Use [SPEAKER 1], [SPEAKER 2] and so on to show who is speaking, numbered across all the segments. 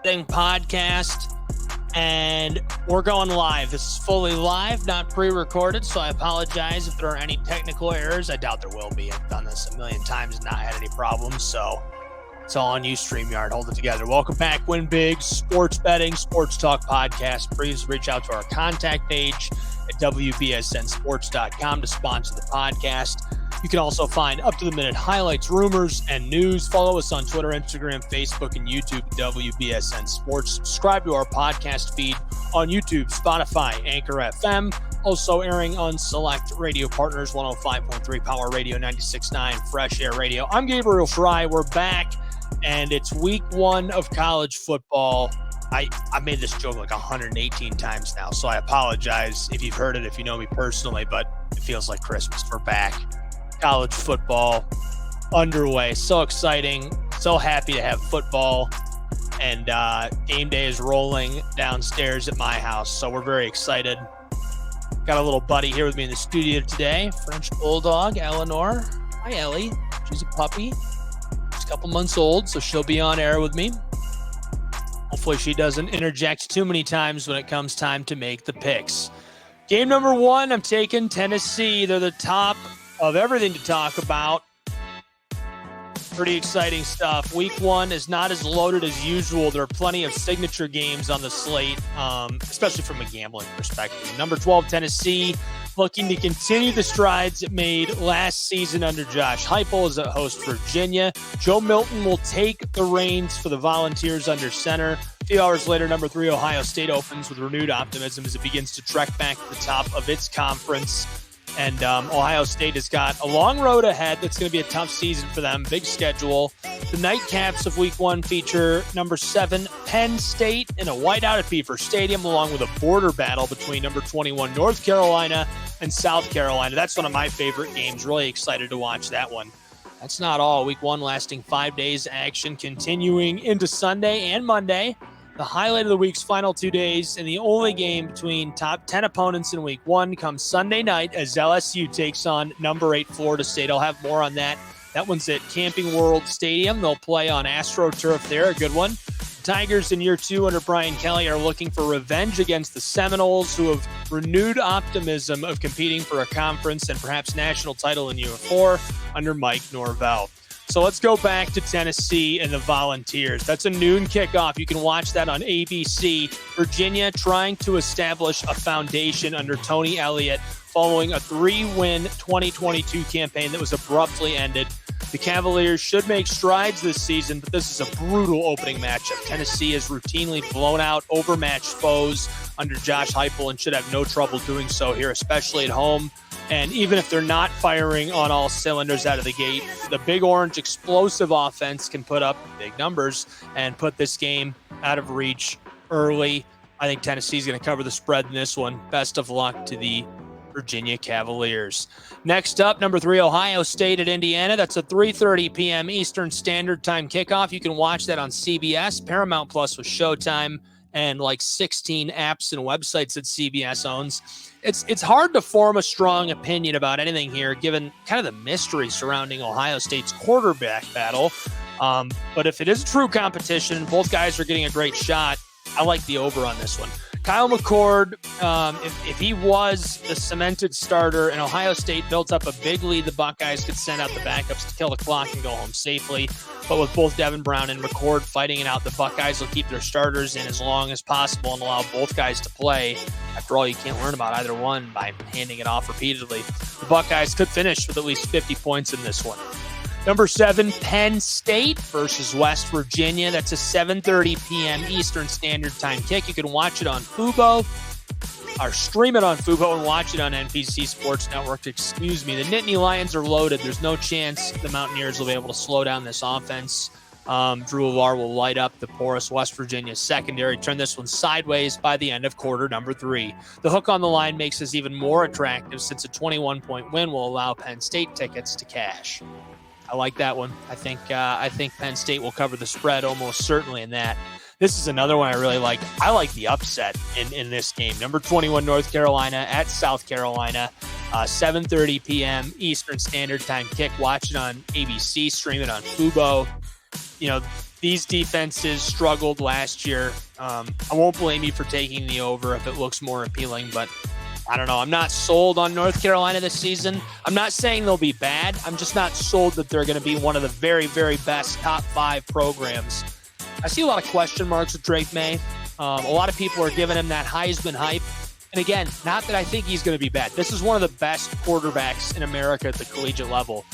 [SPEAKER 1] Betting Podcast, and we're going live. This is fully live, not pre-recorded, so I apologize if there are any technical errors. I doubt there will be. I've done this a million times and not had any problems, so it's all on you, StreamYard. Hold it together. Welcome back, Win Big, Sports Betting, Sports Talk Podcast. Please reach out to our contact page at WBSNSports.com to sponsor the podcast. You can also find up-to-the-minute highlights, rumors, and news. Follow us on Twitter, Instagram, Facebook, and YouTube, WBSN Sports. Subscribe to our podcast feed on YouTube, Spotify, Anchor FM. Also airing on select radio partners, 105.3 Power Radio, 96.9 Fresh Air Radio. I'm Gabriel Fry. We're back, and it's week one of college football. I made this joke like 118 times now, so I apologize if you've heard it, if you know me personally, but it feels like Christmas. We're back. College football underway. So exciting. So happy to have football. And game day is rolling downstairs at my house. So we're very excited. Got a little buddy here with me in the studio today. French Bulldog, Eleanor. Hi, Ellie. She's a puppy. She's a couple months old, so she'll be on air with me. Hopefully she doesn't interject too many times when it comes time to make the picks. Game number one, I'm taking Tennessee. They're the top of everything to talk about. Pretty exciting stuff. Week one is not as loaded as usual. There are plenty of signature games on the slate, especially from a gambling perspective. Number 12, Tennessee, looking to continue the strides it made last season under Josh Heupel as a host Virginia. Joe Milton will take the reins for the Volunteers under center. A few hours later, number 3, Ohio State opens with renewed optimism as it begins to trek back to the top of its conference. And Ohio State has got a long road ahead. That's going to be a tough season for them. Big schedule. The nightcaps of week one feature number 7, Penn State, in a whiteout at Beaver Stadium, along with a border battle between number 21, North Carolina, and South Carolina. That's one of my favorite games. Really excited to watch that one. That's not all. Week one lasting 5 days. Action continuing into Sunday and Monday. The highlight of the week's final 2 days, and the only game between top 10 opponents in week one comes Sunday night as LSU takes on number 8 Florida State. I'll have more on that. That one's at Camping World Stadium. They'll play on AstroTurf there, a good one. The Tigers in year 2 under Brian Kelly are looking for revenge against the Seminoles, who have renewed optimism of competing for a conference and perhaps national title in year 4 under Mike Norvell. So let's go back to Tennessee and the Volunteers. That's a noon kickoff. You can watch that on ABC. Virginia trying to establish a foundation under Tony Elliott following a 3-win 2022 campaign that was abruptly ended. The Cavaliers should make strides this season, but this is a brutal opening matchup. Tennessee has routinely blown out overmatched foes under Josh Heupel and should have no trouble doing so here, especially at home. And even if they're not firing on all cylinders out of the gate, the Big Orange explosive offense can put up big numbers and put this game out of reach early. I think Tennessee's going to cover the spread in this one. Best of luck to the Virginia Cavaliers. Next up, number 3, Ohio State at Indiana. That's a 3:30 p.m. Eastern Standard Time kickoff. You can watch that on CBS, Paramount Plus with Showtime, and like 16 apps and websites that CBS owns. It's hard to form a strong opinion about anything here, given kind of the mystery surrounding Ohio State's quarterback battle. But if it is a true competition, both guys are getting a great shot. I like the over on this one. Kyle McCord, if he was the cemented starter and Ohio State built up a big lead, the Buckeyes could send out the backups to kill the clock and go home safely. But with both Devin Brown and McCord fighting it out, the Buckeyes will keep their starters in as long as possible and allow both guys to play. After all, you can't learn about either one by handing it off repeatedly. The Buckeyes could finish with at least 50 points in this one. Number 7, Penn State versus West Virginia. That's a 7:30 p.m. Eastern Standard Time kick. You can watch it on Fubo, or stream it on Fubo and watch it on NBC Sports Network. The Nittany Lions are loaded. There's no chance the Mountaineers will be able to slow down this offense. Drew Allar will light up the porous West Virginia secondary, turn this one sideways by the end of quarter number 3. The hook on the line makes this even more attractive since a 21-point win will allow Penn State tickets to cash. I like that one. I think Penn State will cover the spread almost certainly in that. This is another one I really like. I like the upset in this game. Number 21, North Carolina at South Carolina. 7:30 p.m. Eastern Standard Time kick. Watch it on ABC. Stream it on Fubo. You know, these defenses struggled last year. I won't blame you for taking the over if it looks more appealing, but I don't know. I'm not sold on North Carolina this season. I'm not saying they'll be bad. I'm just not sold that they're going to be one of the very, very best top 5 programs. I see a lot of question marks with Drake May. A lot of people are giving him that Heisman hype. And again, not that I think he's going to be bad. This is one of the best quarterbacks in America at the collegiate level.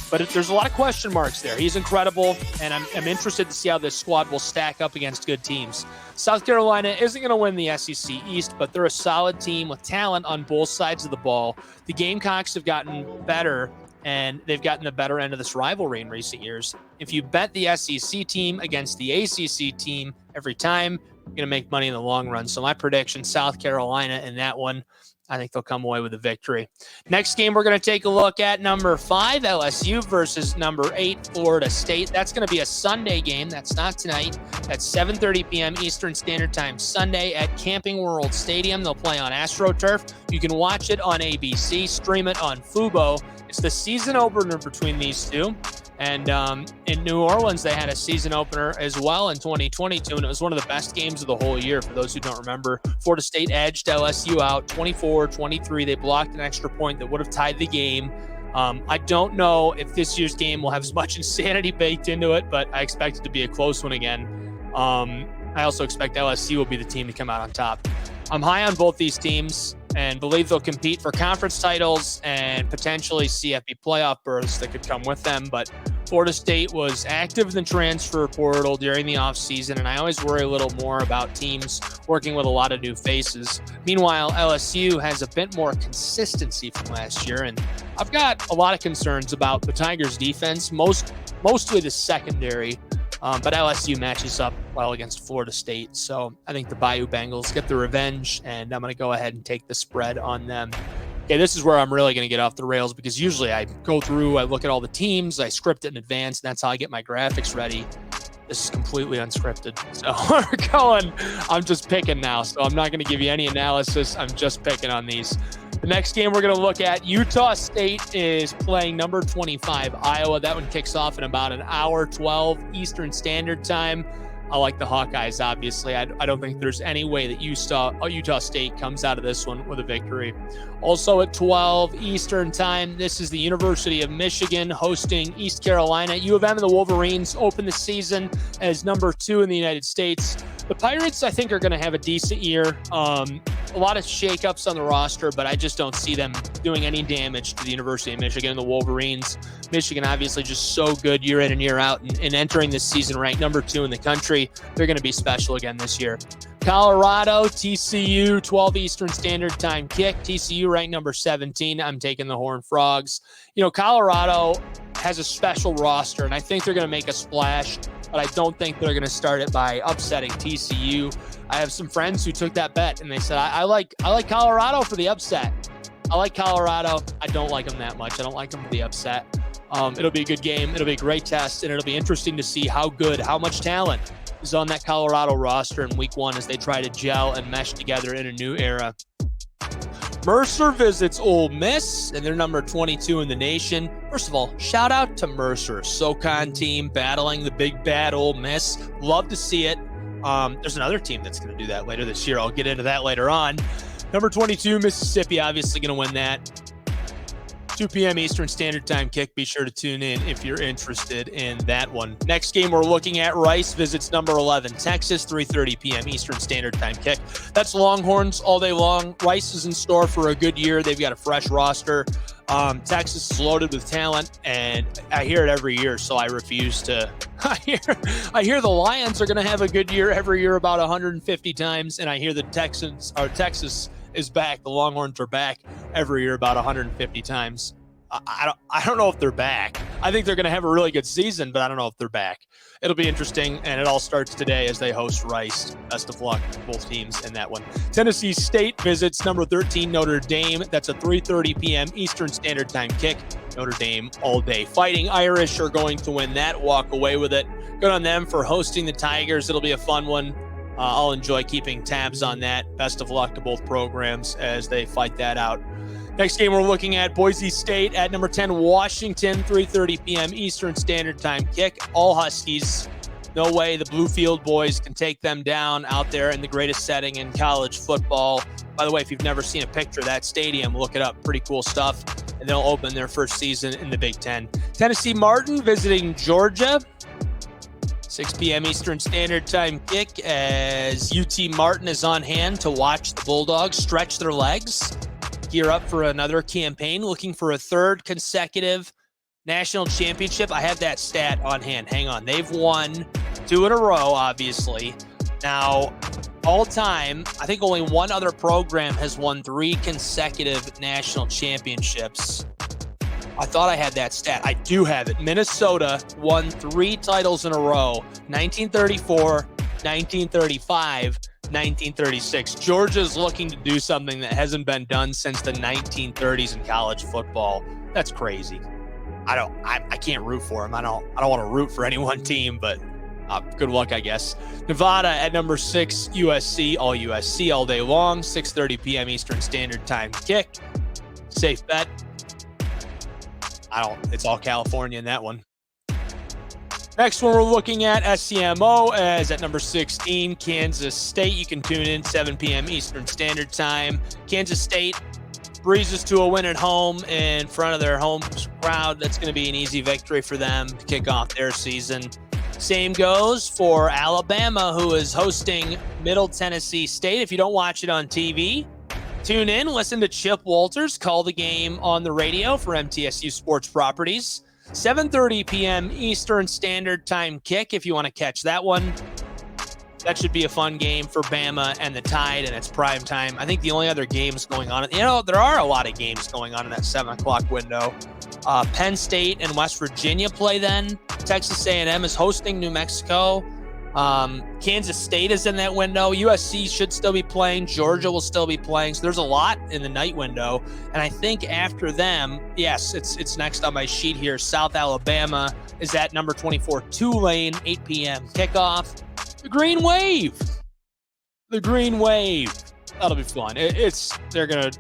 [SPEAKER 1] But there's a lot of question marks there. He's incredible, and I'm interested to see how this squad will stack up against good teams. South Carolina isn't going to win the SEC East, but they're a solid team with talent on both sides of the ball. The Gamecocks have gotten better, and they've gotten the better end of this rivalry in recent years. If you bet the SEC team against the ACC team every time, you're going to make money in the long run. So my prediction, South Carolina in that one. I think they'll come away with a victory. Next game we're going to take a look at, number 5, LSU versus number 8, Florida State. That's going to be a Sunday game. That's not tonight. That's 7:30 p.m. Eastern Standard Time Sunday at Camping World Stadium. They'll play on AstroTurf. You can watch it on ABC, stream it on Fubo. It's the season opener between these two. And in New Orleans, they had a season opener as well in 2022, and it was one of the best games of the whole year. For those who don't remember, Florida State edged LSU out 24-23. They blocked an extra point that would have tied the game. I don't know if this year's game will have as much insanity baked into it, but I expect it to be a close one again. I also expect LSU will be the team to come out on top. I'm high on both these teams and believe they'll compete for conference titles and potentially CFB playoff berths that could come with them. But Florida State was active in the transfer portal during the offseason, and I always worry a little more about teams working with a lot of new faces. Meanwhile, LSU has a bit more consistency from last year, and I've got a lot of concerns about the Tigers' defense, mostly the secondary. But LSU matches up well against Florida State. So I think the Bayou Bengals get the revenge, and I'm going to go ahead and take the spread on them. Okay, this is where I'm really going to get off the rails, because usually I go through, I look at all the teams, I script it in advance, and that's how I get my graphics ready. This is completely unscripted. So we're going, I'm just picking now. So I'm not going to give you any analysis. I'm just picking on these. The next game we're going to look at, Utah State is playing number 25, Iowa. That one kicks off in about an hour, 12 Eastern Standard Time. I like the Hawkeyes, obviously. I don't think there's any way that Utah State comes out of this one with a victory. Also at 12 Eastern Time, this is the University of Michigan hosting East Carolina. U of M and the Wolverines open the season as number 2 in the United States. The Pirates, I think, are going to have a decent year. A lot of shakeups on the roster, but I just don't see them doing any damage to the University of Michigan and the Wolverines. Michigan, obviously, just so good year in and year out, and entering this season ranked number 2 in the country. They're going to be special again this year. Colorado, TCU, 12 Eastern Standard Time kick. TCU ranked number 17. I'm taking the Horned Frogs. You know, Colorado has a special roster, and I think they're going to make a splash, but I don't think they're going to start it by upsetting TCU. I have some friends who took that bet, and they said, I like Colorado for the upset. I like Colorado. I don't like them that much. I don't like them for the upset. It'll be a good game. It'll be a great test, and it'll be interesting to see how much talent is on that Colorado roster in week 1 as they try to gel and mesh together in a new era. Mercer visits Ole Miss, and they're number 22 in the nation. First of all, shout out to Mercer, SoCon team battling the big bad Ole Miss. Love to see it. There's another team that's going to do that later this year. I'll get into that later on. Number 22, Mississippi, obviously going to win that. 2 p.m. Eastern Standard Time kick. Be sure to tune in if you're interested in that one. Next game we're looking at, Rice visits number 11, Texas, 3:30 p.m. Eastern Standard Time kick. That's Longhorns all day long. Rice is in store for a good year. They've got a fresh roster. Texas is loaded with talent, and I hear it every year, so I refuse to. I hear the Lions are going to have a good year every year about 150 times, and I hear the Texas is back. The Longhorns are back every year about 150 times. I don't know if they're back. I think they're going to have a really good season, but I don't know if they're back. It'll be interesting, and it all starts today as they host Rice. Best of luck to both teams in that one. Tennessee State visits number 13, Notre Dame. That's a 3:30 p.m. Eastern Standard Time kick. Notre Dame all day. Fighting Irish are going to win that, walk away with it. Good on them for hosting the Tigers. It'll be a fun one. I'll enjoy keeping tabs on that. Best of luck to both programs as they fight that out. Next game we're looking at, Boise State at number 10, Washington, 3:30 p.m. Eastern Standard Time kick. All Huskies. No way the Bluefield boys can take them down out there in the greatest setting in college football. By the way, if you've never seen a picture of that stadium, look it up. Pretty cool stuff. And they'll open their first season in the Big Ten. Tennessee Martin visiting Georgia. 6 p.m. Eastern Standard Time kick as UT Martin is on hand to watch the Bulldogs stretch their legs, gear up for another campaign, looking for a third consecutive national championship. I have that stat on hand. Hang on. They've won 2 in a row, obviously. Now, all time, I think only one other program has won 3 consecutive national championships. I thought I had that stat. I do have it. Minnesota won 3 titles in a row, 1934, 1935, 1936. Georgia's looking to do something that hasn't been done since the 1930s in college football. That's crazy. I can't root for them. I don't want to root for any one team, but good luck, I guess. Nevada at number 6, USC all day long, 6:30 p.m. Eastern Standard Time kick. Safe bet. It's all California in that one. Next one we're looking at, SCMO, as at number 16, Kansas State. You can tune in 7 p.m. Eastern Standard Time. Kansas State breezes to a win at home in front of their home crowd. That's going to be an easy victory for them to kick off their season. Same goes for Alabama, who is hosting Middle Tennessee State. If you don't watch it on TV, tune in, listen to Chip Walters call the game on the radio for MTSU Sports Properties. 7:30 p.m. Eastern Standard Time kick if you want to catch that one. That should be a fun game for Bama and the Tide, and it's prime time. I think the only other games going on, there are a lot of games going on in that 7 o'clock window. Penn State and West Virginia play then. Texas A&M is hosting New Mexico. Kansas State is in that window. USC should still be playing. Georgia will still be playing. So there's a lot in the night window. And I think after them, yes, it's next on my sheet here. South Alabama is at number 24, Tulane, 8 p.m. kickoff. The Green Wave. That'll be fun. They're gonna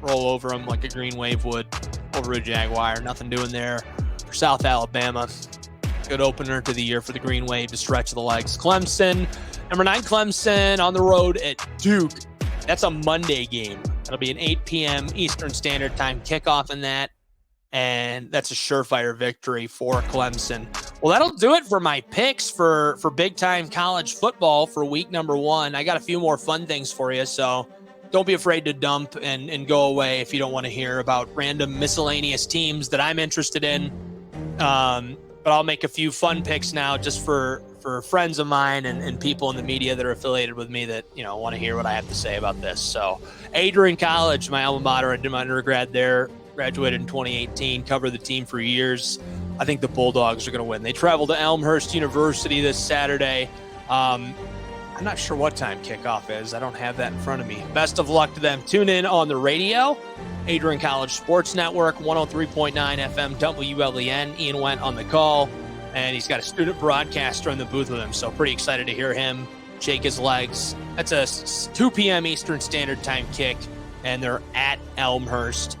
[SPEAKER 1] roll over them like a Green Wave would over a Jaguar. Nothing doing there for South Alabama. Good opener to the year for the Green Wave to stretch the legs. Clemson, number 9 Clemson on the road at Duke. That's a Monday game. That'll be an 8 p.m. Eastern Standard Time kickoff in that. And that's a surefire victory for Clemson. Well, that'll do it for my picks for big-time college football for week number 1. I got a few more fun things for you, so don't be afraid to dump and go away if you don't want to hear about random miscellaneous teams that I'm interested in. But I'll make a few fun picks now just for friends of mine and people in the media that are affiliated with me that, want to hear what I have to say about this. So Adrian College, my alma mater, I did my undergrad there, graduated in 2018, covered the team for years. I think the Bulldogs are going to win. They travel to Elmhurst University this Saturday. I'm not sure what time kickoff is. I don't have that in front of me. Best of luck to them. Tune in on the radio. Adrian College Sports Network, 103.9 FM WLEN. Ian went on the call, and he's got a student broadcaster in the booth with him, so pretty excited to hear him shake his legs. That's a 2 p.m. Eastern Standard Time kick, and they're at Elmhurst.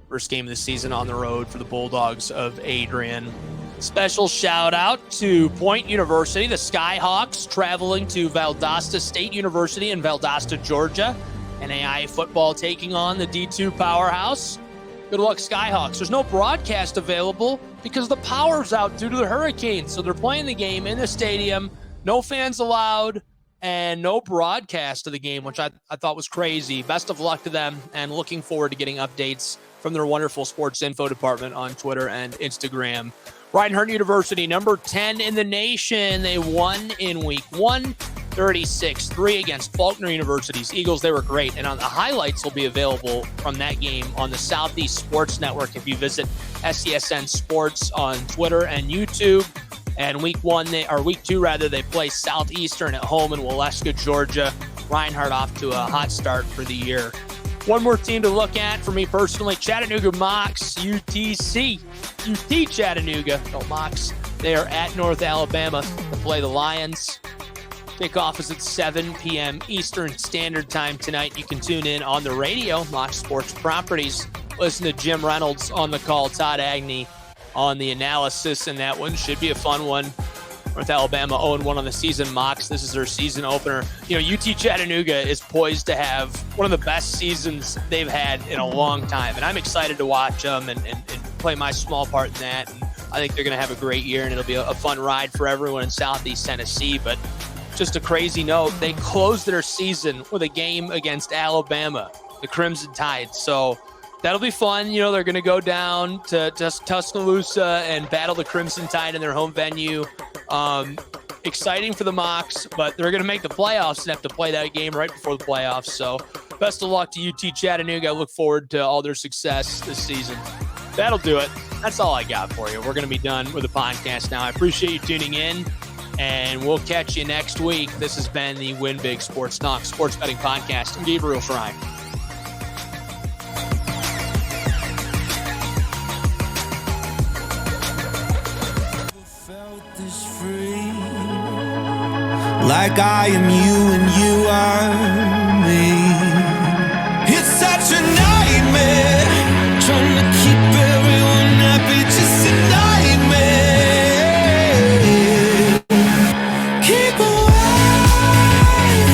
[SPEAKER 1] First game of the season on the road for the Bulldogs of Adrian. Special shout out to Point University, the Skyhawks traveling to Valdosta State University in Valdosta, Georgia. NAIA football taking on the D2 powerhouse. Good luck, Skyhawks. There's no broadcast available because the power's out due to the hurricane. So they're playing the game in the stadium. No fans allowed and no broadcast of the game, which I thought was crazy. Best of luck to them and looking forward to getting updates from their wonderful sports info department on Twitter and Instagram. Reinhardt University, number 10 in the nation. They won in week 1, 36-3 against Faulkner University's Eagles. They were great. And on the highlights will be available from that game on the Southeast Sports Network if you visit SCSN Sports on Twitter and YouTube. And week 2, they play Southeastern at home in Waleska, Georgia. Reinhardt off to a hot start for the year. One more team to look at for me personally, Chattanooga Mocs, UTC. UT Chattanooga, no Mocs. They are at North Alabama to play the Lions. Kickoff is at 7 p.m. Eastern Standard Time tonight. You can tune in on the radio, Mocs Sports Properties. Listen to Jim Reynolds on the call, Todd Agnew on the analysis, and that one should be a fun one. with Alabama 0-1 on the season. Mox, this is their season opener. UT Chattanooga is poised to have one of the best seasons they've had in a long time, and I'm excited to watch them and play my small part in that. And I think they're going to have a great year, and it'll be a fun ride for everyone in Southeast Tennessee. But just a crazy note, they closed their season with a game against Alabama, the Crimson Tide. So that'll be fun. They're going to go down to Tuscaloosa and battle the Crimson Tide in their home venue. Exciting for the Mocs, but they're going to make the playoffs and have to play that game right before the playoffs. So best of luck to UT Chattanooga. I look forward to all their success this season. That'll do it. That's all I got for you. We're going to be done with the podcast now. I appreciate you tuning in, and we'll catch you next week. This has been the Win Big Sports Talk Sports Betting Podcast. I'm Gabriel Fry.
[SPEAKER 2] Like I am you and you are me. It's such a nightmare trying to keep everyone happy, just a nightmare. Keep away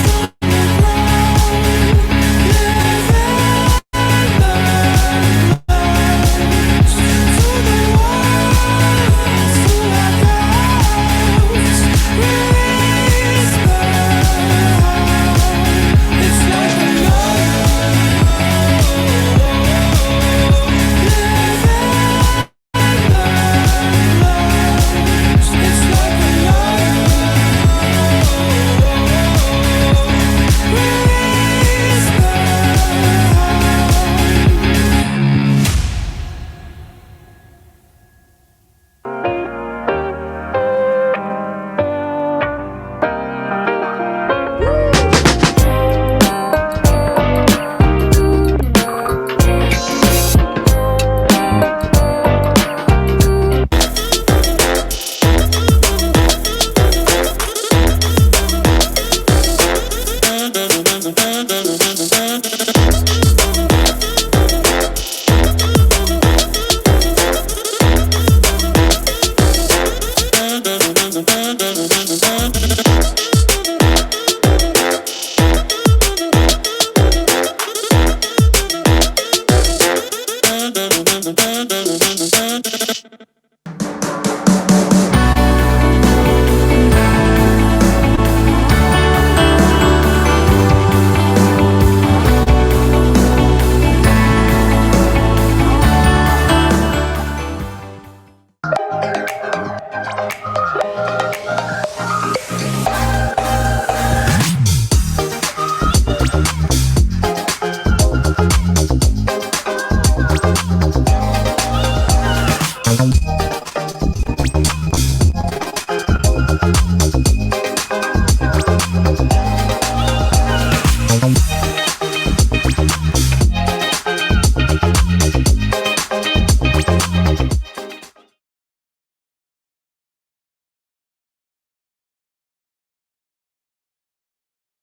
[SPEAKER 2] from the ground, to the ones who are close. It's like a